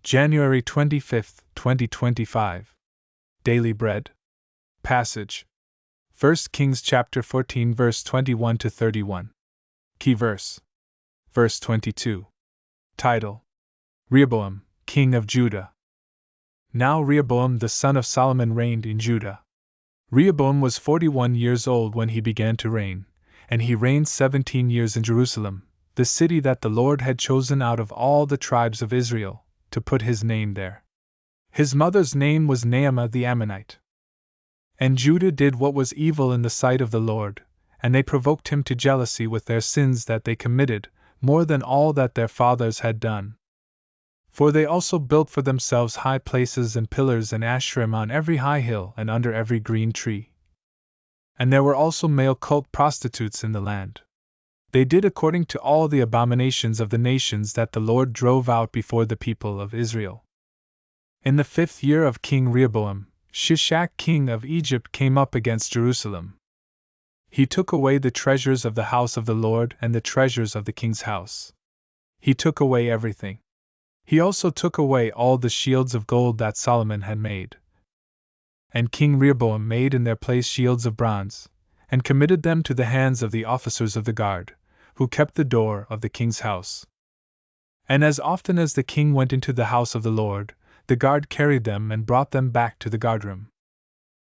January 25, 2025. Daily Bread. Passage. 1 Kings chapter 14 verse 21 to 31. Key verse. Verse 22. Title: Rehoboam, king of Judah. Now Rehoboam the son of Solomon reigned in Judah. Rehoboam was 41 years old when he began to reign, and he reigned 17 years in Jerusalem, the city that the Lord had chosen out of all the tribes of Israel, to put his name there. His mother's name was Naamah the Ammonite. And Judah did what was evil in the sight of the Lord, and they provoked him to jealousy with their sins that they committed, more than all that their fathers had done. For they also built for themselves high places and pillars and Asherim on every high hill and under every green tree. And there were also male cult prostitutes in the land. They did according to all the abominations of the nations that the Lord drove out before the people of Israel. In the 5th year of King Rehoboam, Shishak king of Egypt came up against Jerusalem. He took away the treasures of the house of the Lord and the treasures of the king's house. He took away everything. He also took away all the shields of gold that Solomon had made. And King Rehoboam made in their place shields of bronze, and committed them to the hands of the officers of the guard, who kept the door of the king's house. And as often as the king went into the house of the Lord, the guard carried them and brought them back to the guardroom.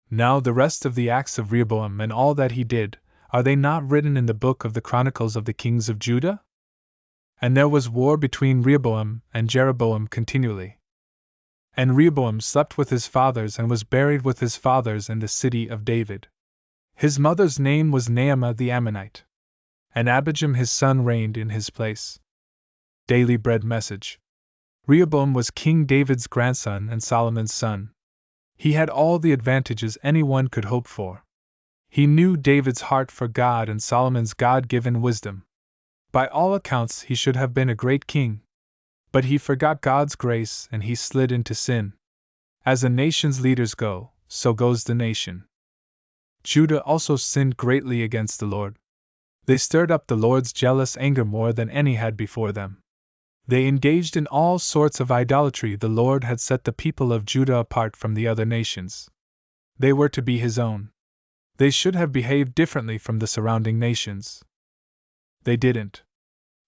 Now the rest of the acts of Rehoboam and all that he did, are they not written in the book of the Chronicles of the kings of Judah? And there was war between Rehoboam and Jeroboam continually. And Rehoboam slept with his fathers and was buried with his fathers in the city of David. His mother's name was Naamah the Ammonite. And Abijam his son reigned in his place. Daily Bread Message. Rehoboam was King David's grandson and Solomon's son. He had all the advantages anyone could hope for. He knew David's heart for God and Solomon's God-given wisdom. By all accounts he should have been a great king. But he forgot God's grace and he slid into sin. As a nation's leaders go, so goes the nation. Judah also sinned greatly against the Lord. They stirred up the Lord's jealous anger more than any had before them. They engaged in all sorts of idolatry. The Lord had set the people of Judah apart from the other nations. They were to be his own. They should have behaved differently from the surrounding nations. They didn't.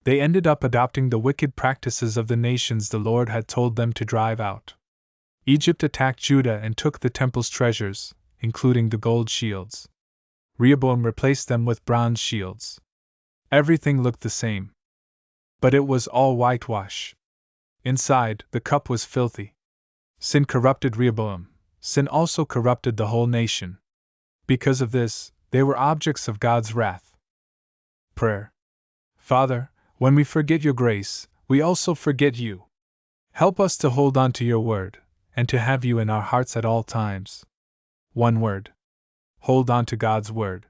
They ended up adopting the wicked practices of the nations the Lord had told them to drive out. Egypt attacked Judah and took the temple's treasures, including the gold shields. Rehoboam replaced them with bronze shields. Everything looked the same. But it was all whitewash. Inside, the cup was filthy. Sin corrupted Rehoboam. Sin also corrupted the whole nation. Because of this, they were objects of God's wrath. Prayer. Father, when we forget your grace, we also forget you. Help us to hold on to your word, and to have you in our hearts at all times. One word. Hold on to God's word.